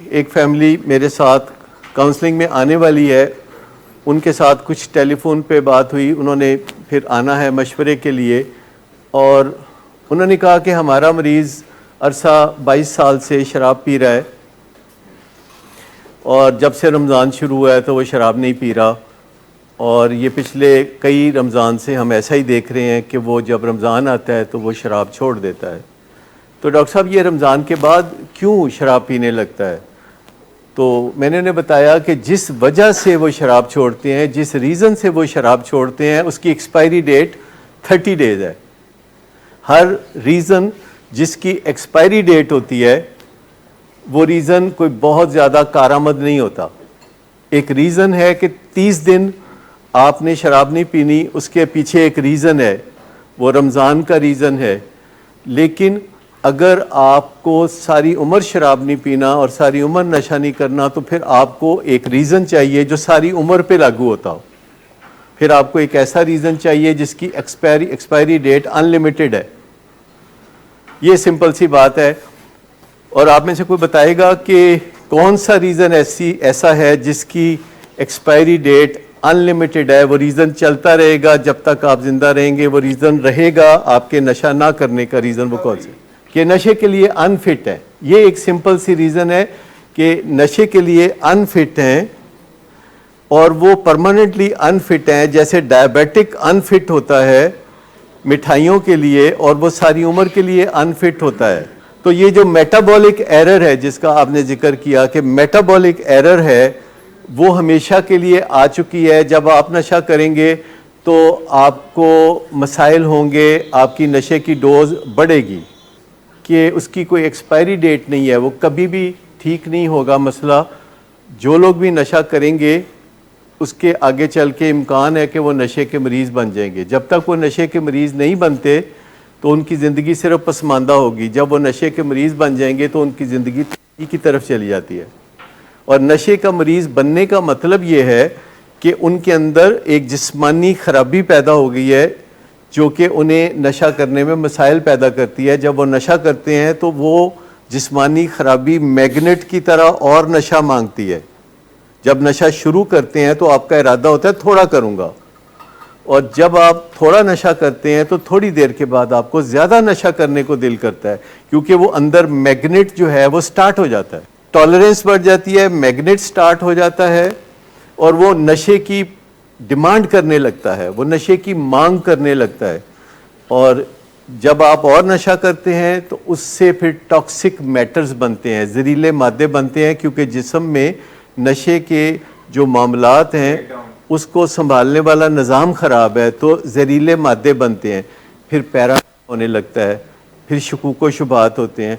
ایک فیملی میرے ساتھ کاؤنسلنگ میں آنے والی ہے، ان کے ساتھ کچھ ٹیلی فون پہ بات ہوئی، انہوں نے پھر آنا ہے مشورے کے لیے، اور انہوں نے کہا کہ ہمارا مریض عرصہ 22 سال سے شراب پی رہا ہے، اور جب سے رمضان شروع ہوا ہے تو وہ شراب نہیں پی رہا، اور یہ پچھلے کئی رمضان سے ہم ایسا ہی دیکھ رہے ہیں کہ وہ جب رمضان آتا ہے تو وہ شراب چھوڑ دیتا ہے۔ تو ڈاکٹر صاحب یہ رمضان کے بعد کیوں شراب پینے لگتا ہے؟ تو میں نے انہیں بتایا کہ جس وجہ سے وہ شراب چھوڑتے ہیں، جس ریزن سے وہ شراب چھوڑتے ہیں، اس کی ایکسپائری ڈیٹ 30 ڈیز ہے۔ ہر ریزن جس کی ایکسپائری ڈیٹ ہوتی ہے وہ ریزن کوئی بہت زیادہ کارآمد نہیں ہوتا۔ ایک ریزن ہے کہ 30 دن آپ نے شراب نہیں پینی، اس کے پیچھے ایک ریزن ہے، وہ رمضان کا ریزن ہے۔ لیکن اگر آپ کو ساری عمر شراب نہیں پینا اور ساری عمر نشہ نہیں کرنا تو پھر آپ کو ایک ریزن چاہیے جو ساری عمر پہ لاگو ہوتا ہو۔ پھر آپ کو ایک ایسا ریزن چاہیے جس کی ایکسپائری ڈیٹ ان لمیٹڈ ہے۔ یہ سمپل سی بات ہے۔ اور آپ میں سے کوئی بتائے گا کہ کون سا ریزن ایسا ہے جس کی ایکسپائری ڈیٹ ان لمیٹڈ ہے، وہ ریزن چلتا رہے گا جب تک آپ زندہ رہیں گے، وہ ریزن رہے گا آپ کے نشہ نہ کرنے کا ریزن؟ وہ کون سا؟ کہ نشے کے لیے انفٹ ہے۔ یہ ایک سمپل سی ریزن ہے کہ نشے کے لیے انفٹ ہیں، اور وہ پرماننٹلی انفٹ ہیں، جیسے ڈائبیٹک انفٹ ہوتا ہے مٹھائیوں کے لیے، اور وہ ساری عمر کے لیے انفٹ ہوتا ہے۔ تو یہ جو میٹابولک ایرر ہے جس کا آپ نے ذکر کیا کہ میٹابولک ایرر ہے، وہ ہمیشہ کے لیے آ چکی ہے۔ جب آپ نشہ کریں گے تو آپ کو مسائل ہوں گے، آپ کی نشے کی ڈوز بڑھے گی، کہ اس کی کوئی ایکسپائری ڈیٹ نہیں ہے، وہ کبھی بھی ٹھیک نہیں ہوگا مسئلہ۔ جو لوگ بھی نشہ کریں گے اس کے آگے چل کے امکان ہے کہ وہ نشے کے مریض بن جائیں گے۔ جب تک وہ نشے کے مریض نہیں بنتے تو ان کی زندگی صرف پسماندہ ہوگی۔ جب وہ نشے کے مریض بن جائیں گے تو ان کی زندگی تباہی کی طرف چلی جاتی ہے۔ اور نشے کا مریض بننے کا مطلب یہ ہے کہ ان کے اندر ایک جسمانی خرابی پیدا ہو گئی ہے جو کہ انہیں نشہ کرنے میں مسائل پیدا کرتی ہے۔ جب وہ نشہ کرتے ہیں تو وہ جسمانی خرابی میگنیٹ کی طرح اور نشہ مانگتی ہے۔ جب نشہ شروع کرتے ہیں تو آپ کا ارادہ ہوتا ہے تھوڑا کروں گا، اور جب آپ تھوڑا نشہ کرتے ہیں تو تھوڑی دیر کے بعد آپ کو زیادہ نشہ کرنے کو دل کرتا ہے، کیونکہ وہ اندر میگنیٹ جو ہے وہ سٹارٹ ہو جاتا ہے، ٹالرنس بڑھ جاتی ہے، میگنیٹ سٹارٹ ہو جاتا ہے، اور وہ نشے کی ڈیمانڈ کرنے لگتا ہے، وہ نشے کی مانگ کرنے لگتا ہے۔ اور جب آپ اور نشہ کرتے ہیں تو اس سے پھر ٹاکسک میٹرز بنتے ہیں، زہریلے مادے بنتے ہیں، کیونکہ جسم میں نشے کے جو معاملات ہیں اس کو سنبھالنے والا نظام خراب ہے، تو زہریلے مادے بنتے ہیں، پھر پیرا ہونے لگتا ہے، پھر شکوک و شبہات ہوتے ہیں۔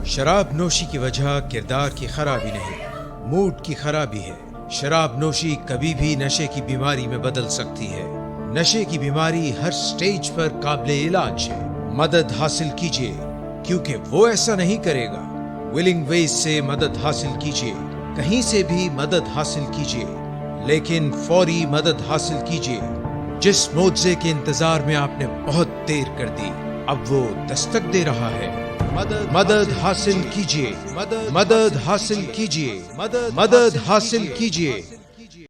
شراب نوشی کی وجہ کردار کی خرابی نہیں، موڈ کی خرابی ہے۔ شراب نوشی کبھی بھی نشے کی بیماری میں بدل سکتی ہے۔ نشے کی بیماری ہر سٹیج پر قابل علاج ہے۔ مدد حاصل کیجیے، کیونکہ وہ ایسا نہیں کرے گا۔ ولنگ ویز سے مدد حاصل کیجیے، کہیں سے بھی مدد حاصل کیجیے، لیکن فوری مدد حاصل کیجیے۔ جس معجزے کے انتظار میں آپ نے بہت دیر کر دی، اب وہ دستک دے رہا ہے۔ مدد حاصل کیجیے، مدد حاصل کیجیے، مدد حاصل کیجیے۔